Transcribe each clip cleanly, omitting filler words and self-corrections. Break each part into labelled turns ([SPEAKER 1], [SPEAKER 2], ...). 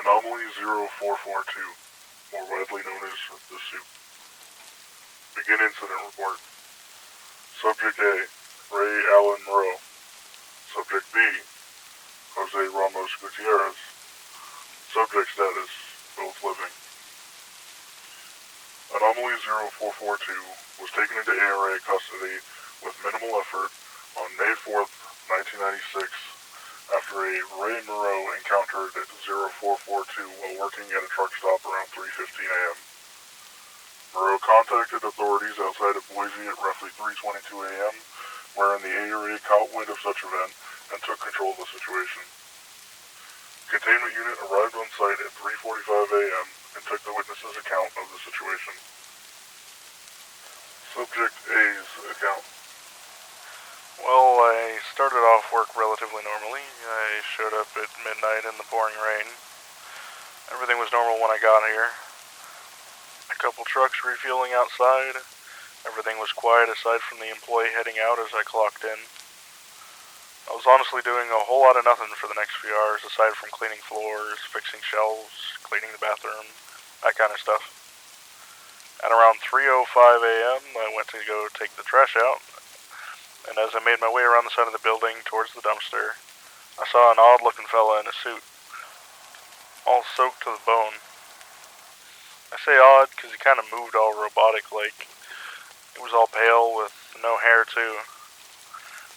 [SPEAKER 1] Anomaly-0442, more widely known as The Suit. Begin incident report. Subject A, Ray Allen Moreau. Subject B, Jose Ramos Gutierrez. Subject status, both living. Anomaly-0442 was taken into ARA custody with minimal effort on May 4th, 1996, after a Ray Moreau encountered at 0442 while working at a truck stop around 3:15 a.m. Moreau contacted authorities outside of Boise at roughly 3:22 a.m., wherein the ARA caught wind of such event and took control of the situation. Containment unit arrived on site at 3:45 a.m. and took the witness's account of the situation. Subject A's account.
[SPEAKER 2] Well, I started off work relatively normally. I showed up at midnight in the pouring rain. Everything was normal when I got here. A couple trucks refueling outside. Everything was quiet aside from the employee heading out as I clocked in. I was honestly doing a whole lot of nothing for the next few hours aside from cleaning floors, fixing shelves, cleaning the bathroom, that kind of stuff. At around 3:05 a.m., I went to go take the trash out, and as I made my way around the side of the building towards the dumpster, I saw an odd-looking fella in a suit, all soaked to the bone. I say odd because he kind of moved all robotic-like. He was all pale with no hair, too.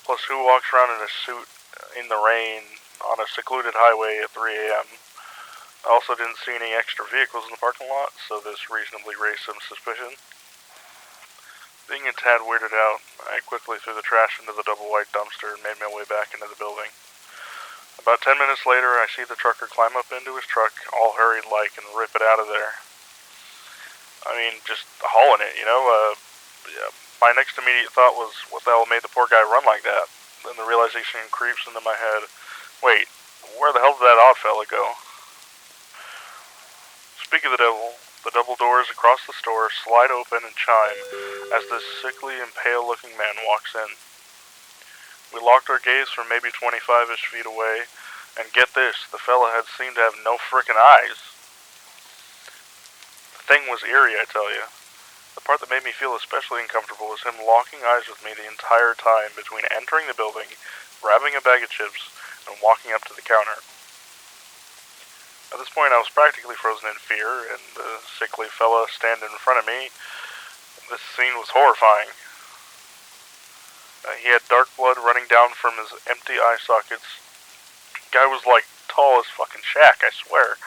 [SPEAKER 2] Plus, who walks around in a suit in the rain on a secluded highway at 3 a.m.? I also didn't see any extra vehicles in the parking lot, so this reasonably raised some suspicion. Being a tad weirded out, I quickly threw the trash into the double-wide dumpster and made my way back into the building. About 10 minutes later, I see the trucker climb up into his truck, all hurried-like, and rip it out of there. I mean, just hauling it, you know? My next immediate thought was, what the hell made the poor guy run like that? Then the realization creeps into my head. Wait, where the hell did that odd fella go? Speak of the double doors across the store slide open and chime as this sickly and pale-looking man walks in. We locked our gaze from maybe 25-ish feet away, and get this, the fella had seemed to have no frickin' eyes. The thing was eerie, I tell you. The part that made me feel especially uncomfortable was him locking eyes with me the entire time between entering the building, grabbing a bag of chips, and walking up to the counter. At this point, I was practically frozen in fear, and the sickly fella standing in front of me, this scene was horrifying. He had dark blood running down from his empty eye sockets. The guy was like tall as fucking Shaq, I swear.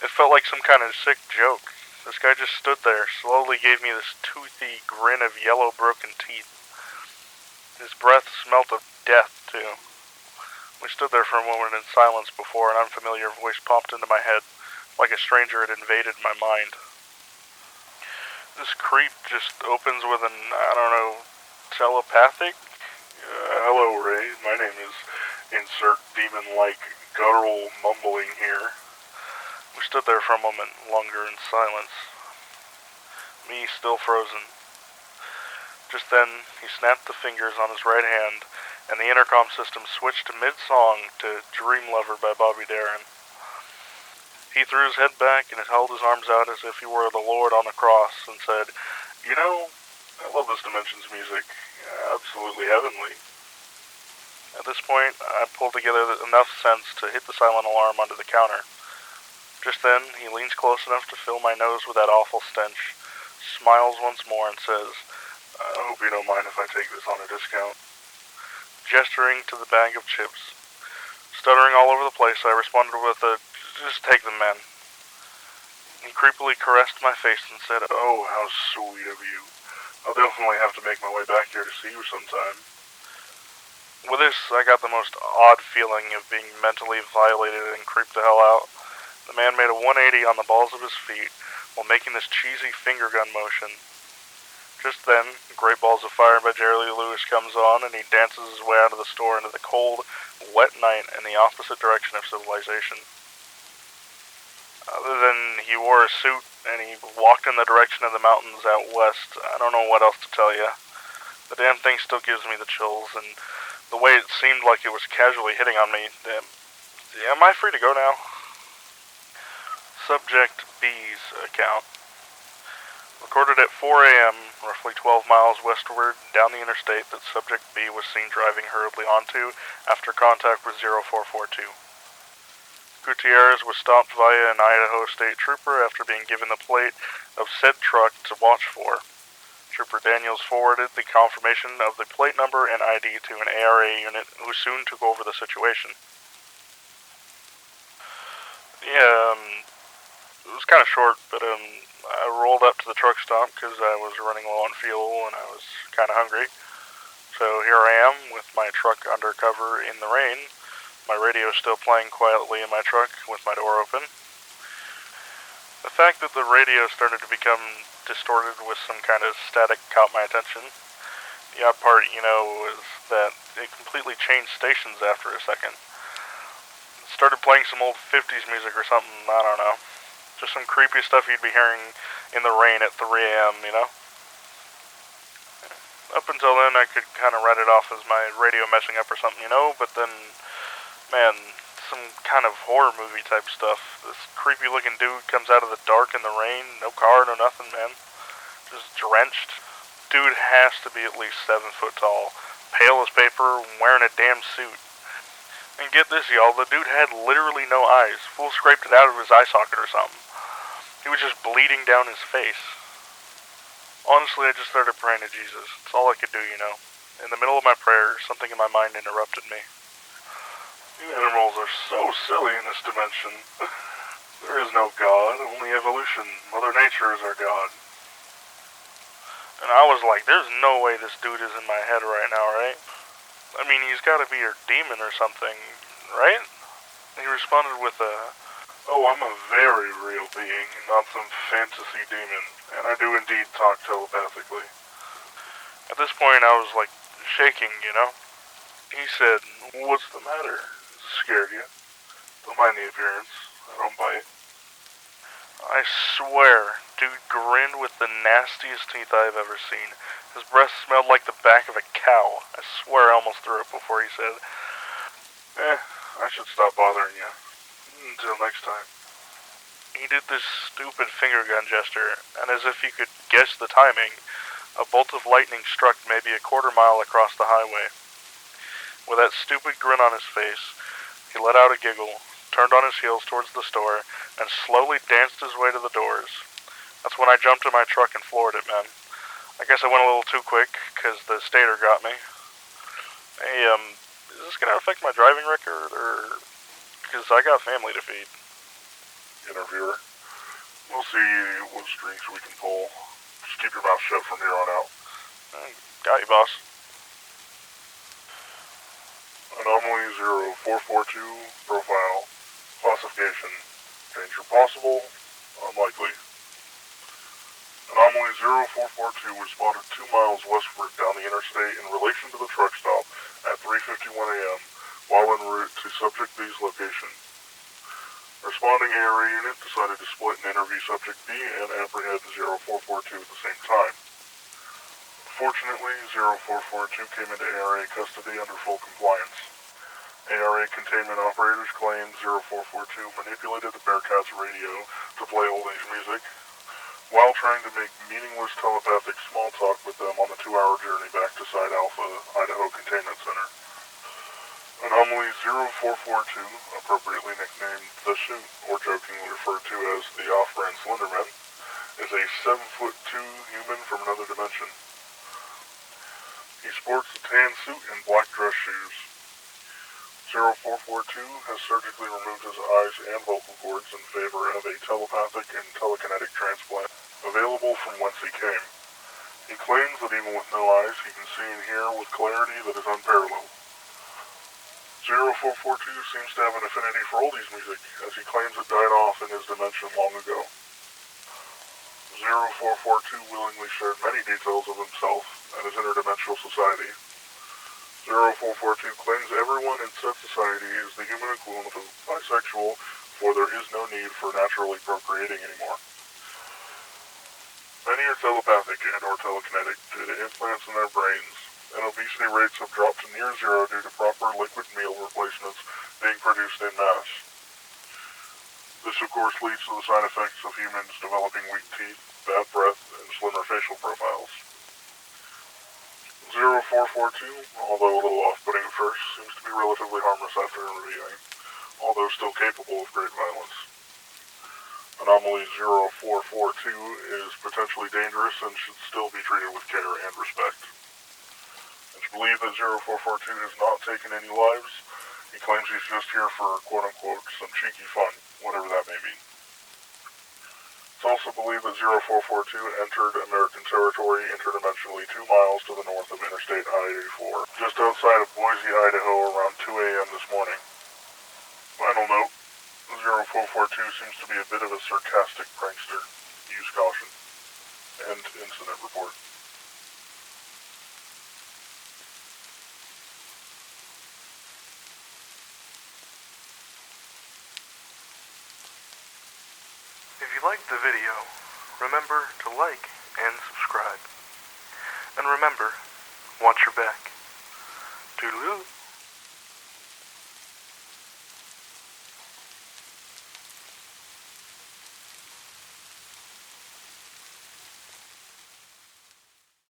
[SPEAKER 2] It felt like some kind of sick joke. This guy just stood there, slowly gave me this toothy grin of yellow broken teeth. His breath smelt of death, too. We stood there for a moment in silence before an unfamiliar voice popped into my head, like a stranger had invaded my mind. This creep just opens with an, telepathic?
[SPEAKER 1] Hello, Ray. My name is insert demon-like guttural mumbling here.
[SPEAKER 2] We stood there for a moment longer in silence. Me still frozen. Just then, he snapped the fingers on his right hand, and the intercom system switched mid-song to Dream Lover by Bobby Darin. He threw his head back and held his arms out as if he were the Lord on a cross and said,
[SPEAKER 1] "You know, I love this Dimension's music. Absolutely heavenly."
[SPEAKER 2] At this point, I pulled together enough sense to hit the silent alarm onto the counter. Just then, he leans close enough to fill my nose with that awful stench, smiles once more, and says,
[SPEAKER 1] "I hope you don't mind if I take this on a discount."
[SPEAKER 2] Gesturing to the bag of chips. Stuttering all over the place, I responded with a, "Just take them, man." He creepily caressed my face and said,
[SPEAKER 1] "Oh, how sweet of you. I'll definitely have to make my way back here to see you sometime."
[SPEAKER 2] With this, I got the most odd feeling of being mentally violated and creeped the hell out. The man made a 180 on the balls of his feet while making this cheesy finger gun motion. Just then, Great Balls of Fire by Jerry Lee Lewis comes on, and he dances his way out of the store into the cold, wet night in the opposite direction of civilization. Other than he wore a suit and he walked in the direction of the mountains out west, I don't know what else to tell you. The damn thing still gives me the chills, and the way it seemed like it was casually hitting on me. Am I free to go now? Subject B's account. Recorded at 4 a.m., roughly 12 miles westward down the interstate that Subject B was seen driving hurriedly onto after contact with 0442. Gutierrez was stopped via an Idaho state trooper after being given the plate of said truck to watch for. Trooper Daniels forwarded the confirmation of the plate number and ID to an ARA unit who soon took over the situation. Yeah, it was kind of short, but I rolled up to the truck stop because I was running low on fuel and I was kind of hungry. So here I am with my truck undercover in the rain. My radio is still playing quietly in my truck with my door open. The fact that the radio started to become distorted with some kind of static caught my attention. The odd part, is that it completely changed stations after a second. It started playing some old 50s music or something, I don't know. Just some creepy stuff you'd be hearing in the rain at 3 a.m., Up until then, I could kind of write it off as my radio messing up or something, but then, man, some kind of horror movie type stuff. This creepy looking dude comes out of the dark in the rain, no car, no nothing, man. Just drenched. Dude has to be at least 7 foot tall, pale as paper, wearing a damn suit. And get this, y'all, the dude had literally no eyes, full scraped it out of his eye socket or something. He was just bleeding down his face. Honestly, I just started praying to Jesus. It's all I could do, In the middle of my prayer, something in my mind interrupted me.
[SPEAKER 1] You animals are so silly in this dimension. There is no God, only evolution. Mother Nature is our God.
[SPEAKER 2] And I was like, there's no way this dude is in my head right now, right? I mean, he's gotta be your demon or something, right? He responded with
[SPEAKER 1] Oh, I'm a very real being, not some fantasy demon, and I do indeed talk telepathically.
[SPEAKER 2] At this point, I was like shaking,
[SPEAKER 1] He said, what's the matter? Scared you? Don't mind the appearance. I don't bite.
[SPEAKER 2] I swear, dude grinned with the nastiest teeth I've ever seen. His breath smelled like the back of a cow. I swear I almost threw up before he said,
[SPEAKER 1] I should stop bothering you. Until next time.
[SPEAKER 2] He did this stupid finger gun gesture, and as if he could guess the timing, a bolt of lightning struck maybe a quarter-mile across the highway. With that stupid grin on his face, he let out a giggle, turned on his heels towards the store, and slowly danced his way to the doors. That's when I jumped in my truck and floored it, man. I guess I went a little too quick, because the stator got me. Hey, is this gonna affect my driving record, or... because I got family to feed.
[SPEAKER 1] Interviewer, we'll see what strings we can pull. Just keep your mouth shut from here on out.
[SPEAKER 2] Got you, boss.
[SPEAKER 1] Anomaly-0442 profile. Classification. Danger possible. Unlikely. Anomaly-0442 was spotted 2 miles westward down the interstate in relation to the truck stop at 3:51 a.m. while en route to Subject B's location. Responding ARA unit decided to split and interview Subject B and apprehend 0442 at the same time. Fortunately, 0442 came into ARA custody under full compliance. ARA containment operators claimed 0442 manipulated the Bearcats radio to play old age music while trying to make meaningless telepathic small talk with them on the 2-hour journey back to Site Alpha, Idaho Containment Center. Anomaly-0442, appropriately nicknamed The Suit, or jokingly referred to as the off-brand Slenderman, is a 7'2" human from another dimension. He sports a tan suit and black dress shoes. 0442 has surgically removed his eyes and vocal cords in favor of a telepathic and telekinetic transplant available from whence he came. He claims that even with no eyes, he can see and hear with clarity that is unparalleled. 0442 seems to have an affinity for oldies music, as he claims it died off in his dimension long ago. 0442 willingly shared many details of himself and his interdimensional society. 0442 claims everyone in said society is the human equivalent of bisexual, for there is no need for naturally procreating anymore. Many are telepathic and or telekinetic due to implants in their brains, and obesity rates have dropped to near zero due to proper liquid meal replacements being produced en masse. This, of course, leads to the side effects of humans developing weak teeth, bad breath, and slimmer facial profiles. 0442, although a little off-putting at first, seems to be relatively harmless after reviewing, although still capable of great violence. Anomaly 0442 is potentially dangerous and should still be treated with care and respect. It's believed that 0442 has not taken any lives. He claims he's just here for, quote-unquote, some cheeky fun, whatever that may mean. It's also believed that 0442 entered American territory interdimensionally 2 miles to the north of Interstate I-84, just outside of Boise, Idaho, around 2 a.m. this morning. Final note, 0442 seems to be a bit of a sarcastic prankster. Use caution. End incident report.
[SPEAKER 2] If you liked the video, remember to like and subscribe. And remember, watch your back. Toodaloo.